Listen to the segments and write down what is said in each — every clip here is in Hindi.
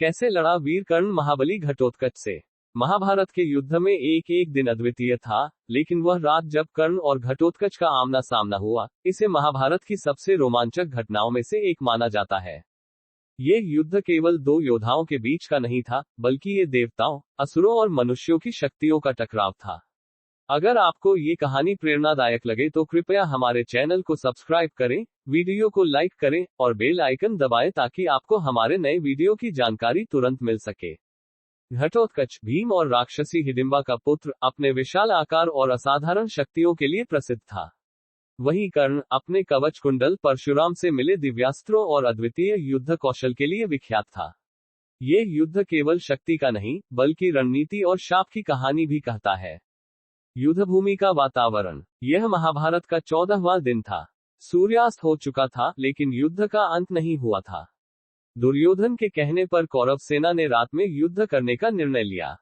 कैसे लड़ा वीर कर्ण महाबली घटोत्कच से। महाभारत के युद्ध में एक एक दिन अद्वितीय था, लेकिन वह रात जब कर्ण और घटोत्कच का आमना सामना हुआ, इसे महाभारत की सबसे रोमांचक घटनाओं में से एक माना जाता है। ये युद्ध केवल दो योद्धाओं के बीच का नहीं था, बल्कि ये देवताओं, असुरों और मनुष्यों की शक्तियों का टकराव था। अगर आपको ये कहानी प्रेरणादायक लगे तो कृपया हमारे चैनल को सब्सक्राइब करें, वीडियो को लाइक करें और बेल आइकन दबाएं ताकि आपको हमारे नए वीडियो की जानकारी तुरंत मिल सके। घटोत्कच, भीम और राक्षसी हिडिंबा का पुत्र, अपने विशाल आकार और असाधारण शक्तियों के लिए प्रसिद्ध था। वहीं कर्ण अपने कवच कुंडल, परशुराम से मिले दिव्यास्त्रों और अद्वितीय युद्ध कौशल के लिए विख्यात था। ये युद्ध केवल शक्ति का नहीं, बल्कि रणनीति और शाप की कहानी भी कहता है। युद्धभूमि का वातावरण। यह महाभारत का 14वां दिन था। सूर्यास्त हो चुका था, लेकिन युद्ध का अंत नहीं हुआ था। दुर्योधन के कहने पर कौरव सेना ने रात में युद्ध करने का निर्णय लिया।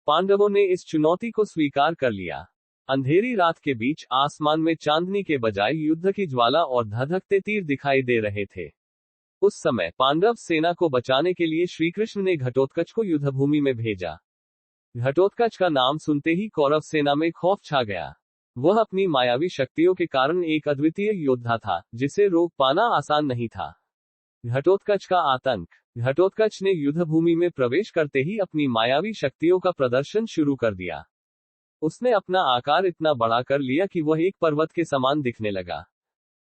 पांडवों ने इस चुनौती को स्वीकार कर लिया। अंधेरी रात के बीच आसमान में चांदनी के बजाय युद्ध की ज्वाला और धधकते तीर दिखाई दे रहे थे। उस समय पांडव सेना को बचाने के लिए श्रीकृष्ण ने घटोत्कच को युद्धभूमि में भेजा। घटोत्कच का नाम सुनते ही कौरव सेना में खौफ छा गया। वह अपनी मायावी शक्तियों के कारण एक अद्वितीय योद्धा था, जिसे रोक पाना आसान नहीं था। घटोत्कच का आतंक। घटोत्कच ने युद्धभूमि में प्रवेश करते ही अपनी मायावी शक्तियों का प्रदर्शन शुरू कर दिया। उसने अपना आकार इतना बड़ा कर लिया कि वह एक पर्वत के समान दिखने लगा।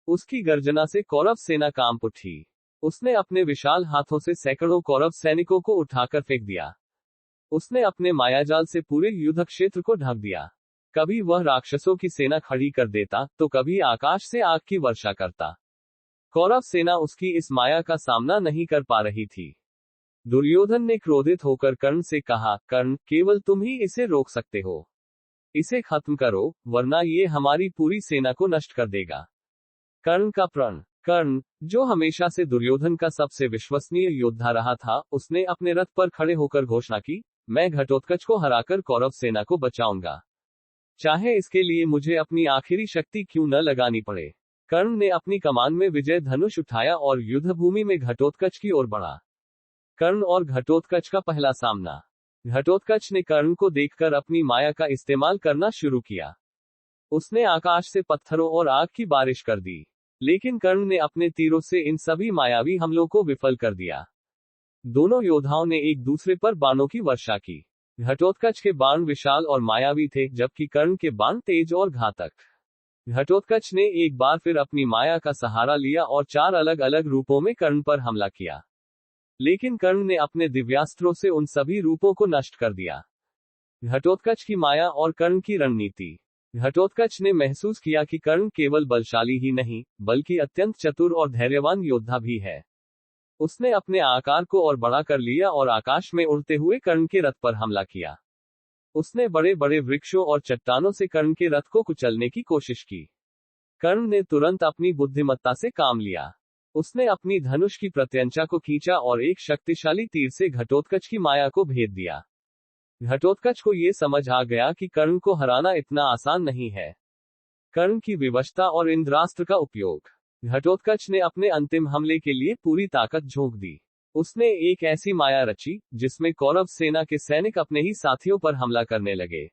उसकी गर्जना से कौरव सेना कांप उठी। उसने अपने विशाल हाथों से सैकड़ों कौरव सैनिकों को उठाकर फेंक दिया। उसने अपने मायाजाल से पूरे युद्ध क्षेत्र को ढक दिया। कभी वह राक्षसों की सेना खड़ी कर देता, तो कभी आकाश से आग की वर्षा करता। कौरव सेना उसकी इस माया का सामना नहीं कर पा रही थी। दुर्योधन ने क्रोधित होकर कर्ण से कहा, कर्ण, केवल तुम ही इसे रोक सकते हो। इसे खत्म करो, वरना ये हमारी पूरी सेना को नष्ट कर देगा। कर्ण का प्रण। कर्ण, जो हमेशा से दुर्योधन का सबसे विश्वसनीय योद्धा रहा था, उसने अपने रथ पर खड़े होकर घोषणा की, मैं घटोत्कच को हराकर कौरव सेना को बचाऊंगा, चाहे इसके लिए मुझे अपनी आखिरी शक्ति क्यों न लगानी पड़े। कर्ण ने अपनी कमान में विजय धनुष उठाया और युद्धभूमि में घटोत्कच की ओर बढ़ा। कर्ण और घटोत्कच का पहला सामना। घटोत्कच ने कर्ण को देखकर अपनी माया का इस्तेमाल करना शुरू किया। उसने आकाश से पत्थरों और आग की बारिश कर दी, लेकिन कर्ण ने अपने तीरों से इन सभी मायावी हमलों को विफल कर दिया। दोनों योद्धाओं ने एक दूसरे पर बाणों की वर्षा की। घटोत्कच के बाण विशाल और मायावी थे, जबकि कर्ण के बाण तेज और घातक। घटोत्कच ने एक बार फिर अपनी माया का सहारा लिया और 4 अलग अलग रूपों में कर्ण पर हमला किया, लेकिन कर्ण ने अपने दिव्यास्त्रों से उन सभी रूपों को नष्ट कर दिया। घटोत्कच की माया और कर्ण की रणनीति। घटोत्कच ने महसूस किया कि कर्ण केवल बलशाली ही नहीं, बल्कि अत्यंत चतुर और धैर्यवान योद्धा भी है। उसने अपने आकार को और बड़ा कर लिया और आकाश में उड़ते हुए कर्ण के रथ पर हमला किया। उसने बड़े बड़े वृक्षों और चट्टानों से कर्ण के रथ को कुचलने की कोशिश की। कर्ण ने तुरंत अपनी बुद्धिमत्ता से काम लिया। उसने अपनी धनुष की प्रत्यंचा को खींचा और एक शक्तिशाली तीर से घटोत्कच की माया को भेद दिया। घटोत्कच को ये समझ आ गया कि कर्ण को हराना इतना आसान नहीं है। कर्ण की विवशता और इंद्रास्त्र का उपयोग। घटोत्कच ने अपने अंतिम हमले के लिए पूरी ताकत झोंक दी। उसने एक ऐसी माया रची, जिसमें कौरव सेना के सैनिक अपने ही साथियों पर हमला करने लगे।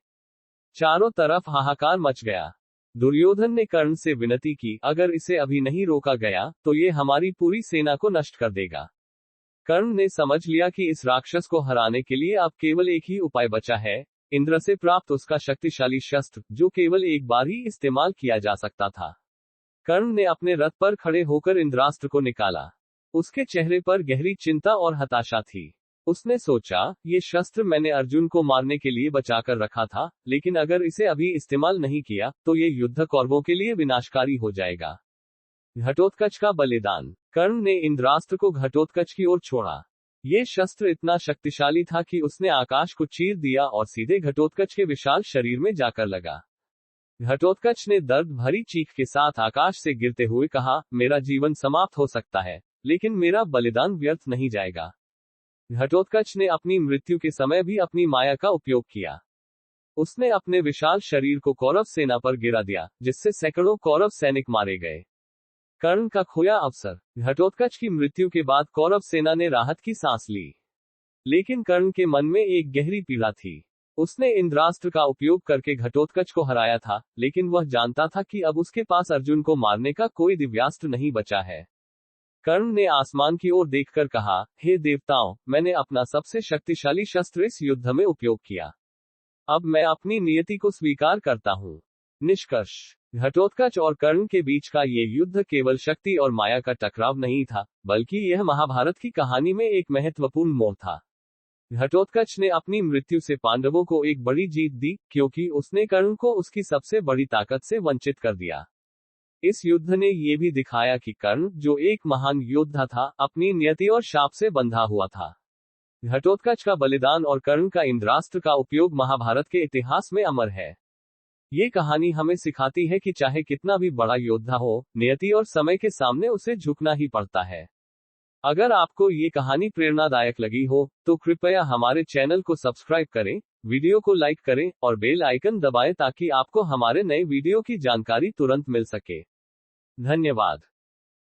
चारों तरफ हाहाकार मच गया। दुर्योधन ने कर्ण से विनती की, अगर इसे अभी नहीं रोका गया, तो ये हमारी पूरी सेना को नष्ट कर देगा। कर्ण ने समझ लिया कि इस राक्षस को हराने के लिए अब केवल एक ही उपाय बचा है, इंद्र से प्राप्त उसका शक्तिशाली शस्त्र, जो केवल एक बार ही इस्तेमाल किया जा सकता था। कर्ण ने अपने रथ पर खड़े होकर इंद्रास्त्र को निकाला। उसके चेहरे पर गहरी चिंता और हताशा थी। उसने सोचा, ये शस्त्र मैंने अर्जुन को मारने के लिए बचाकर रखा था, लेकिन अगर इसे अभी इस्तेमाल नहीं किया, तो ये युद्ध कौरवों के लिए विनाशकारी हो जाएगा। घटोत्कच का बलिदान। कर्ण ने इंद्रास्त्र को घटोत्कच की ओर छोड़ा। ये शस्त्र इतना शक्तिशाली था कि उसने आकाश को चीर दिया और सीधे घटोत्कच के विशाल शरीर में जाकर लगा। घटोत्कच ने दर्द भरी चीख के साथ आकाश से गिरते हुए कहा, मेरा जीवन समाप्त हो सकता है, लेकिन मेरा बलिदान व्यर्थ नहीं जाएगा। घटोत्कच ने अपनी मृत्यु के समय भी अपनी माया का उपयोग किया। उसने अपने विशाल शरीर को कौरव सेना पर गिरा दिया, जिससे सैकड़ों कौरव सैनिक मारे गए। कर्ण का खोया अवसर। घटोत्कच की मृत्यु के बाद कौरव सेना ने राहत की सांस ली। लेकिन कर्ण के मन में एक गहरी पीड़ा थी। उसने इंद्रास्त्र का उपयोग करके घटोत्कच को हराया था, लेकिन वह जानता था कि अब उसके पास अर्जुन को मारने का कोई दिव्यास्त्र नहीं बचा है। कर्ण ने आसमान की ओर देखकर कहा, हे देवताओं, मैंने अपना सबसे शक्तिशाली शस्त्र इस युद्ध में उपयोग किया। अब मैं अपनी नियति को स्वीकार करता हूँ। निष्कर्ष, घटोत्कच और कर्ण के बीच का ये युद्ध केवल शक्ति और माया का टकराव नहीं था, बल्कि यह महाभारत की कहानी में एक महत्वपूर्ण मोड़ था। घटोत्कच ने अपनी मृत्यु से पांडवों को एक बड़ी जीत दी, क्योंकि उसने कर्ण को उसकी सबसे बड़ी ताकत से वंचित कर दिया। इस युद्ध ने ये भी दिखाया कि कर्ण, जो एक महान योद्धा था, अपनी नियति और शाप से बंधा हुआ था। घटोत्कच का बलिदान और कर्ण का इंद्रास्त्र का उपयोग महाभारत के इतिहास में अमर है। ये कहानी हमें सिखाती है कि चाहे कितना भी बड़ा योद्धा हो, नियति और समय के सामने उसे झुकना ही पड़ता है। अगर आपको ये कहानी प्रेरणादायक लगी हो, तो कृपया हमारे चैनल को सब्सक्राइब करें, वीडियो को लाइक करें और बेल आइकन दबाएं ताकि आपको हमारे नए वीडियो की जानकारी तुरंत मिल सके। धन्यवाद।